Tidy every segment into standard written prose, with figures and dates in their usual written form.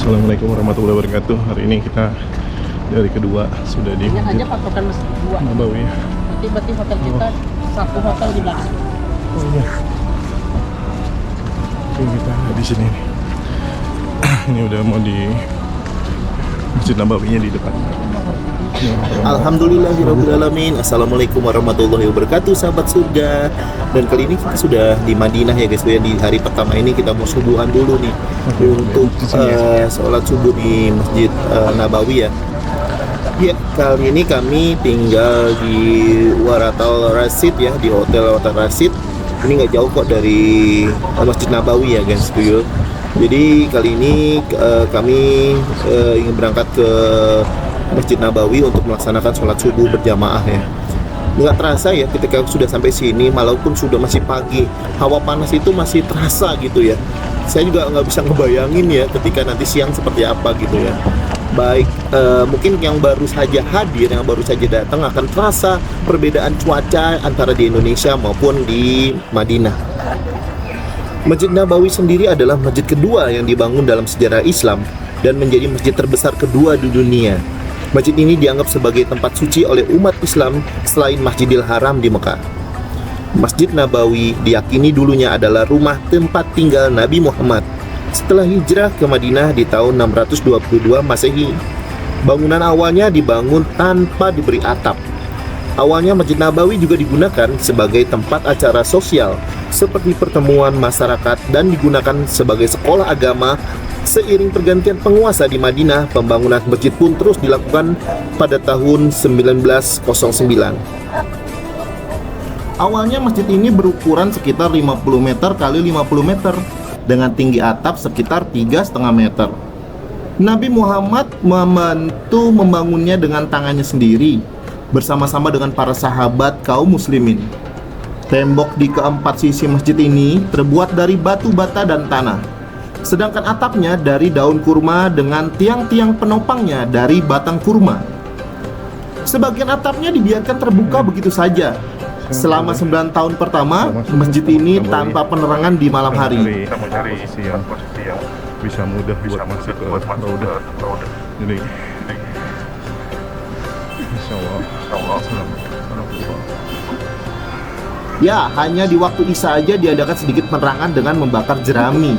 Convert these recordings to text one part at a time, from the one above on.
Assalamualaikum warahmatullahi wabarakatuh. Hari ini kita dari kedua sudah di Ini aja patokan Masjid 2. Nabawi. Berarti hotel kita satu hotel di belakang. Oh iya. Oke, kita di sini nih. Ini udah mau di Masjid Nabawinya di depan. Alhamdulillahirrahmanirrahim. Assalamualaikum warahmatullahi wabarakatuh, sahabat surga. Dan kali ini kita sudah di Madinah ya guys. Di hari pertama ini kita mau subuhan dulu nih untuk sholat subuh di Masjid Nabawi ya. Ya, kali ini kami tinggal di Waratal Rasid ya, di Hotel Waratal Rasid. Ini nggak jauh kok dari Masjid Nabawi ya guys. Jadi kali ini kami ingin berangkat ke Masjid Nabawi untuk melaksanakan sholat subuh berjamaah ya. Nggak terasa ya ketika sudah sampai sini, walaupun sudah masih pagi, hawa panas itu masih terasa gitu ya. Saya juga nggak bisa ngebayangin ya ketika nanti siang seperti apa gitu ya. Baik, mungkin yang baru saja hadir, yang baru saja datang akan terasa perbedaan cuaca antara di Indonesia maupun di Madinah. Masjid Nabawi sendiri adalah masjid kedua yang dibangun dalam sejarah Islam dan menjadi masjid terbesar kedua di dunia. Masjid ini dianggap sebagai tempat suci oleh umat Islam selain Masjidil Haram di Mekah. Masjid Nabawi diyakini dulunya adalah rumah tempat tinggal Nabi Muhammad setelah hijrah ke Madinah di tahun 622 Masehi. Bangunan awalnya dibangun tanpa diberi atap. Awalnya Masjid Nabawi juga digunakan sebagai tempat acara sosial seperti pertemuan masyarakat dan digunakan sebagai sekolah agama. Seiring pergantian penguasa di Madinah, pembangunan masjid pun terus dilakukan pada tahun 1909. Awalnya masjid ini berukuran sekitar 50 meter kali 50 meter dengan tinggi atap sekitar 3,5 meter. Nabi Muhammad membantu membangunnya dengan tangannya sendiri bersama-sama dengan para sahabat kaum muslimin. Tembok di keempat sisi masjid ini terbuat dari batu bata dan tanah. Sedangkan atapnya dari daun kurma dengan tiang-tiang penopangnya dari batang kurma. Sebagian atapnya dibiarkan terbuka begitu saja. Selama 9 tahun pertama, masjid ini tanpa penerangan di malam hari. Kita mau cari isi yang bisa mudah buat masuk ke Raudah. Jadi Insyaallah. Ya, hanya di waktu Isya aja diadakan sedikit penerangan dengan membakar jerami.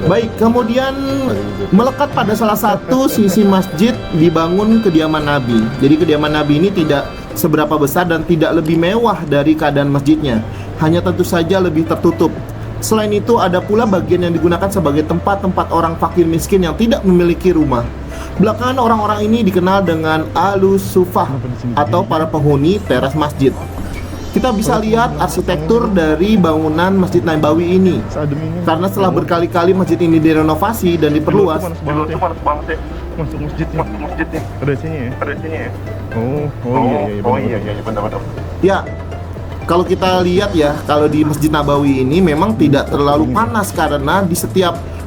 Baik, kemudian melekat pada salah satu sisi masjid dibangun kediaman Nabi. Jadi kediaman Nabi ini tidak seberapa besar dan tidak lebih mewah dari keadaan masjidnya. Hanya tentu saja lebih tertutup. Selain itu ada pula bagian yang digunakan sebagai tempat-tempat orang fakir miskin yang tidak memiliki rumah. Belakangan orang-orang ini dikenal dengan Ahlus Sufah atau para penghuni teras masjid. Kita bisa lihat arsitektur dari bangunan Masjid Nabawi ini. Karena setelah berkali-kali masjid ini direnovasi dan diperluas. Masuk masjidnya. Ada sini ya? Oh iya benar. Ya, kalau kita lihat ya, kalau di Masjid Nabawi ini memang tidak terlalu panas karena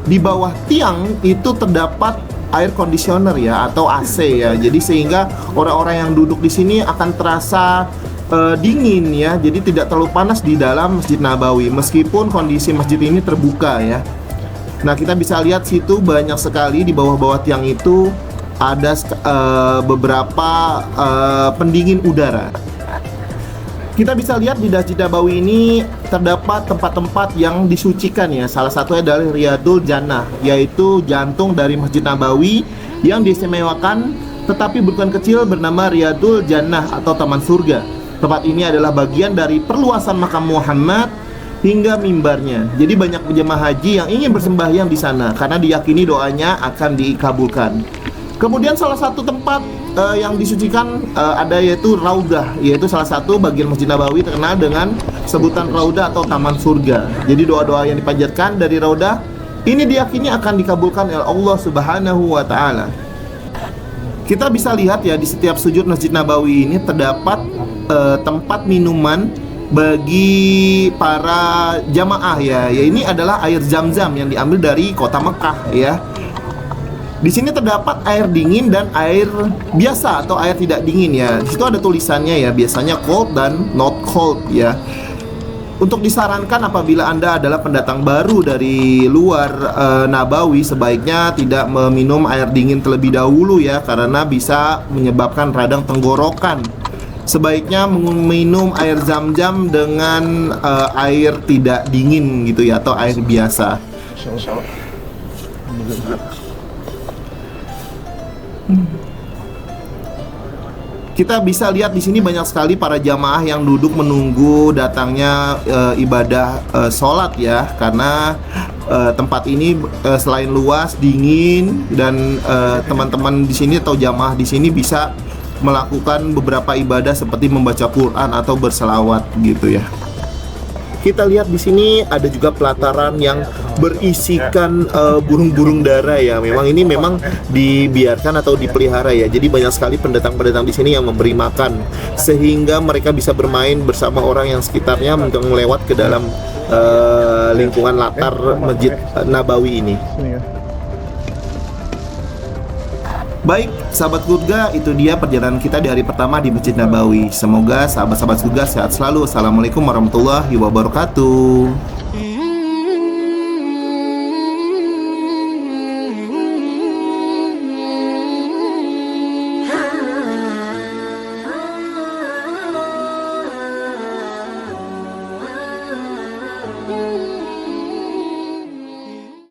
di bawah tiang itu terdapat air conditioner ya atau AC ya. Jadi sehingga orang-orang yang duduk di sini akan terasa dingin ya, jadi tidak terlalu panas di dalam Masjid Nabawi meskipun kondisi masjid ini terbuka ya. Nah, kita bisa lihat situ banyak sekali di bawah-bawah tiang itu ada beberapa pendingin udara. Kita bisa lihat di Masjid Nabawi ini terdapat tempat-tempat yang disucikan ya. Salah satunya adalah Riyadul Jannah, yaitu jantung dari Masjid Nabawi yang diistimewakan tetapi bukan kecil bernama Riyadul Jannah atau Taman Surga. Tempat ini adalah bagian dari perluasan makam Muhammad hingga mimbarnya. Jadi banyak jemaah haji yang ingin bersembahyang di sana karena diyakini doanya akan dikabulkan. Kemudian salah satu tempat yang disucikan ada yaitu Raudah, yaitu salah satu bagian Masjid Nabawi terkenal dengan sebutan Raudah atau Taman Surga. Jadi doa-doa yang dipanjatkan dari Raudah ini diyakini akan dikabulkan oleh Allah Subhanahu wa taala. Kita bisa lihat ya di setiap sujud Masjid Nabawi ini terdapat tempat minuman bagi para jamaah ya. Ya, ini adalah air Zam-Zam yang diambil dari kota Mekah ya. Di sini terdapat air dingin dan air biasa atau air tidak dingin ya. Di situ ada tulisannya ya, biasanya cold dan not cold ya. Untuk disarankan apabila Anda adalah pendatang baru dari luar Nabawi, sebaiknya tidak meminum air dingin terlebih dahulu ya, karena bisa menyebabkan radang tenggorokan. Sebaiknya minum air zam-zam dengan air tidak dingin gitu ya, atau air biasa. Kita bisa lihat di sini banyak sekali para jamaah yang duduk menunggu datangnya ibadah sholat ya, karena tempat ini selain luas, dingin, dan teman-teman di sini atau jamaah di sini bisa melakukan beberapa ibadah seperti membaca Quran atau berselawat gitu ya. Kita lihat di sini ada juga pelataran yang berisikan burung-burung dara ya. Memang dibiarkan atau dipelihara ya. Jadi banyak sekali pendatang-pendatang di sini yang memberi makan, sehingga mereka bisa bermain bersama orang yang sekitarnya untuk melewat ke dalam lingkungan latar Masjid Nabawi ini. Baik, sahabat surga, itu dia perjalanan kita di hari pertama di Masjid Nabawi. Semoga sahabat-sahabat surga sehat selalu. Assalamualaikum warahmatullahi wabarakatuh.